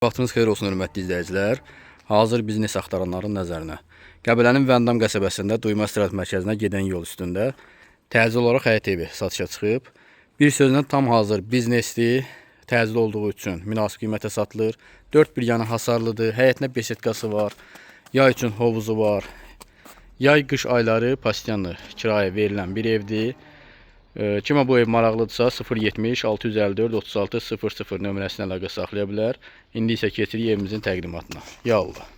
Vaxtınız xeyir olsun, hörmətli izləyicilər. Hazır biznes axtaranların nəzərinə. Qəbələnin Vəndam qəsəbəsində Duyma istirahət mərkəzinə gedən yol üstündə təcil olaraq həyət evi satışa çıxıb. Bir sözlə tam hazır biznesdir. Təcil olduğu üçün münasib qiymətə satılır. 4 bir yanı hasarlıdır. Həyətində besetkası var. Yay üçün hovuzu var. Yay-qış ayları pasiyanlı kirayə verilən bir evdir. Kimə bu ev maraqlıdırsa 070 654 36 00 nömrəsinə əlaqə saxlaya bilər. İndi isə keçirik evimizin təqdimatına. Ya Allah.